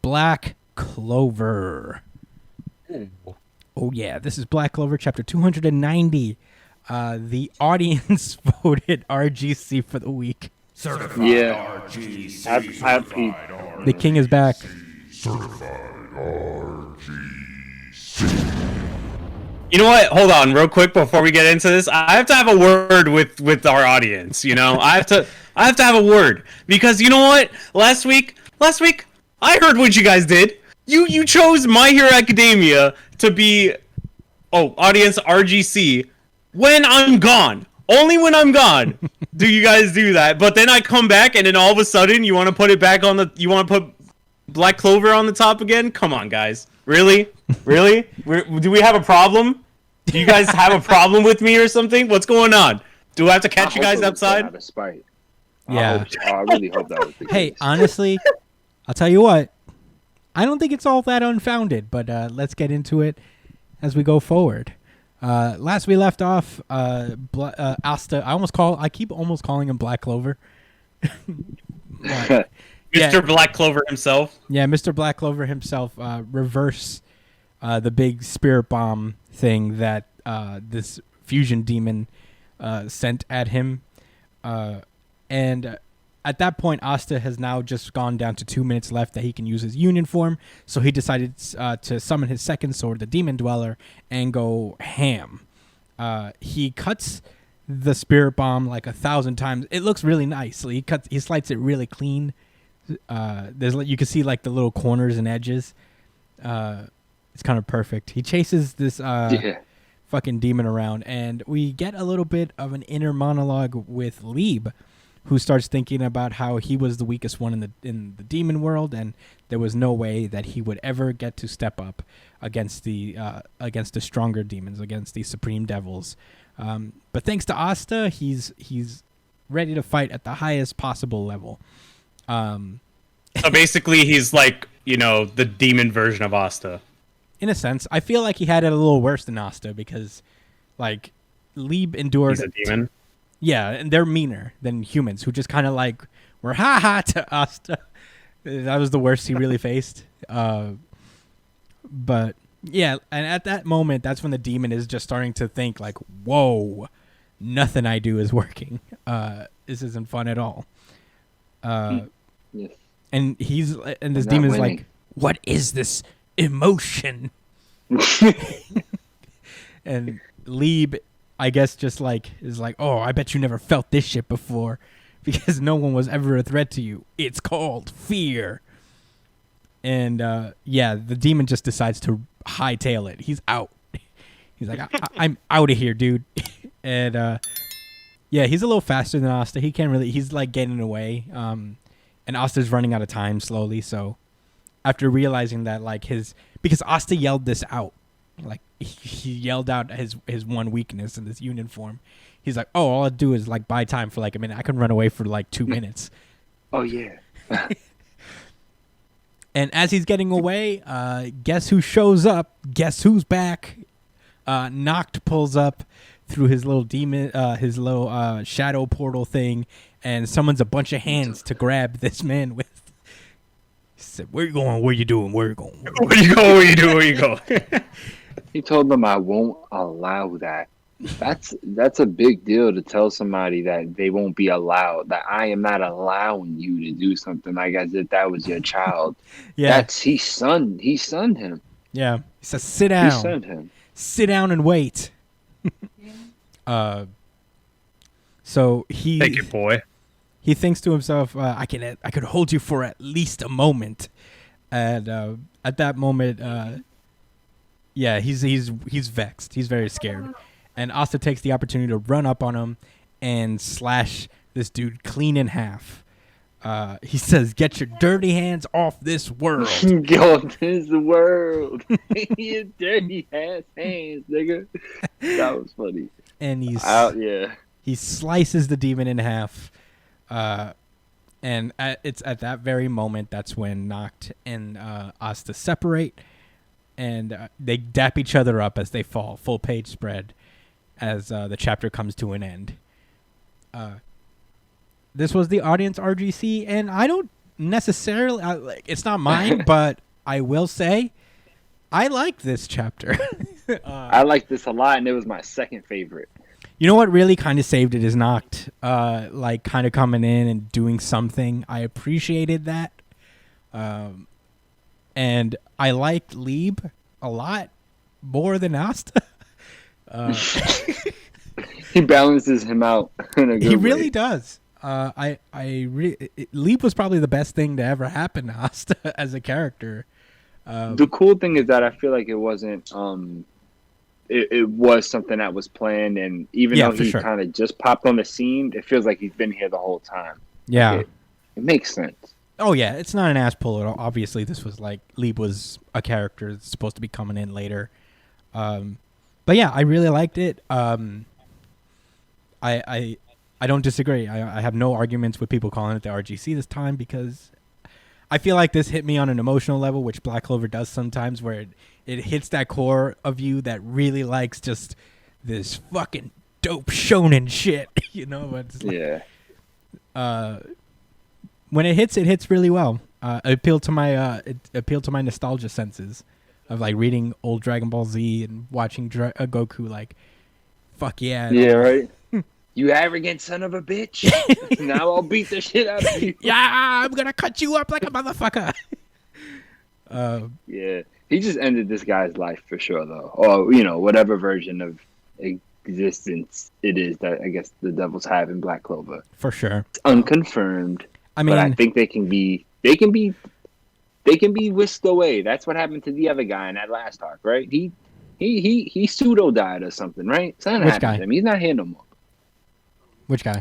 Black Clover. Oh, yeah. This is Black Clover, chapter 290. The audience voted RGC for the week. Certified RGC. Certified RGC. The king is back. Certified RGC. You know what? Hold on, real quick before we get into this. I have to have a word with our audience. You know, I have to have a word because you know what? Last week, I heard what you guys did. You chose My Hero Academia to be, audience RGC when I'm gone. Only when I'm gone do you guys do that. But then I come back and then all of a sudden you want to put it back on you want to put Black Clover on the top again? Come on, guys. Really? Really? Do we have a problem? Do you guys have a problem with me or something? What's going on? Do I have to catch you guys outside? Out of spite. Yeah. I really hope that was the case. Hey, honestly, I'll tell you what. I don't think it's all that unfounded, but let's get into it as we go forward. Last we left off, Asta. I keep almost calling him Black Clover. Mr. Black Clover himself. Yeah, Mr. Black Clover himself. Reverse the big spirit bomb thing that this fusion demon sent at him, and at that point, Asta has now just gone down to 2 minutes left that he can use his union form. So he decided to summon his second sword, the Demon Dweller, and go ham. He cuts the spirit bomb like 1,000 times. It looks really nice. He slices it really clean. You can see like the little corners and edges. It's kind of perfect. He chases this fucking demon around, and we get a little bit of an inner monologue with Liebe, who starts thinking about how he was the weakest one in the demon world, and there was no way that he would ever get to step up against the stronger demons, against the supreme devils. But thanks to Asta, he's ready to fight at the highest possible level. So basically, he's like, the demon version of Asta. In a sense, I feel like he had it a little worse than Asta because, like, Liebe endured. He's a demon. Yeah, and they're meaner than humans who just kind of like were ha-ha to Asta. That was the worst he really faced. But yeah, and at that moment, that's when the demon is just starting to think like, whoa, nothing I do is working. This isn't fun at all. Yes. And this demon's like, what is this emotion? And Liebe, I guess, just is like, oh, I bet you never felt this shit before because no one was ever a threat to you. It's called fear. And the demon just decides to hightail it. He's out. He's like, I'm out of here, dude. And he's a little faster than Asta. He can't really. He's like getting away. And Asta's running out of time slowly. So after realizing that, because Asta yelled this out. Like, he yelled out his one weakness in this union form. He's like, oh, all I do is buy time for a minute. I can run away for 2 minutes. Oh yeah. And as he's getting away, guess who shows up? Guess who's back? Noct pulls up through his little demon, his little shadow portal thing, and summons a bunch of hands to grab this man with. He said, "Where you going? Where you doing? Where you going? Where you going? Where you doing? Where you going?" He told them, I won't allow that. That's a big deal to tell somebody that they won't be allowed, that I am not allowing you to do something like as if that was your child. Yeah. He sunned him. Yeah. He says, sit down. He sunned him. Sit down and wait. So he Thank you, boy. He thinks to himself, I could hold you for at least a moment. And at that moment, he's vexed. He's very scared. And Asta takes the opportunity to run up on him and slash this dude clean in half. He says, "Get your dirty hands off this world." Yo, this world. Your dirty ass hands, nigga. That was funny. And he slices the demon in half. And it's at that very moment that's when Noct and Asta separate. And they dap each other up as they fall. Full page spread as the chapter comes to an end. This was the audience RGC, and I don't necessarily. It's not mine, but I will say I like this chapter. I like this a lot, and it was my second favorite. You know what really kind of saved it is Noct, like kind of coming in and doing something. I appreciated that. And I liked Liebe a lot more than Asta. He balances him out in a good He really way. does. Liebe was probably the best thing to ever happen to Asta as a character. The cool thing is that I feel like it wasn't. It was something that was planned, and even though he kind of just popped on the scene, it feels like he's been here the whole time. Yeah, it makes sense. Oh yeah, it's not an ass pull at all. Obviously, this was like Liebe was a character that's supposed to be coming in later. But yeah, I really liked it. I don't disagree. I have no arguments with people calling it the RGC this time because I feel like this hit me on an emotional level, which Black Clover does sometimes, where it hits that core of you that really likes just this fucking dope shonen shit, you know? It's like, yeah. When it hits really well. It appealed to my nostalgia senses of like reading old Dragon Ball Z and watching Goku. Like, fuck yeah. Yeah, right. You arrogant son of a bitch. Now I'll beat the shit out of you. Yeah, I'm gonna cut you up like a motherfucker. Yeah, he just ended this guy's life for sure, though. Or, you know, whatever version of existence it is that I guess the devils have in Black Clover. For sure. It's unconfirmed. I mean, but I think they can be whisked away. That's what happened to the other guy in that last arc, right? He pseudo died or something, right? Something happened to him. He's not here no more. Which guy?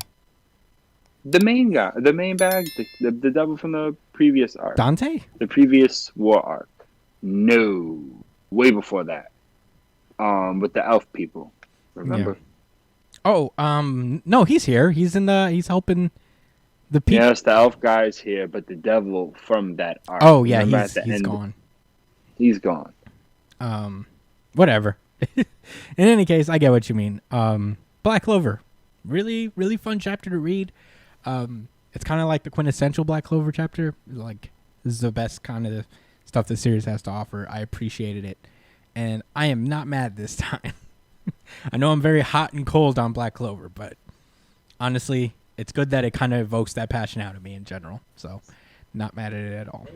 The main guy, the main bag, the devil from the previous arc. Dante? The previous war arc. No, way before that. With the elf people, remember? Yeah. Oh, no, he's here. He's helping the people. Yes, the elf guy's here, but the devil from that arc. Oh yeah, remember he's gone. He's gone. Whatever. In any case, I get what you mean. Black Clover. Really, really fun chapter to read. It's kind of like the quintessential Black Clover chapter. Like, this is the best kind of stuff the series has to offer. I appreciated it. And I am not mad this time. I know I'm very hot and cold on Black Clover, but honestly, it's good that it kind of evokes that passion out of me in general. So, not mad at it at all.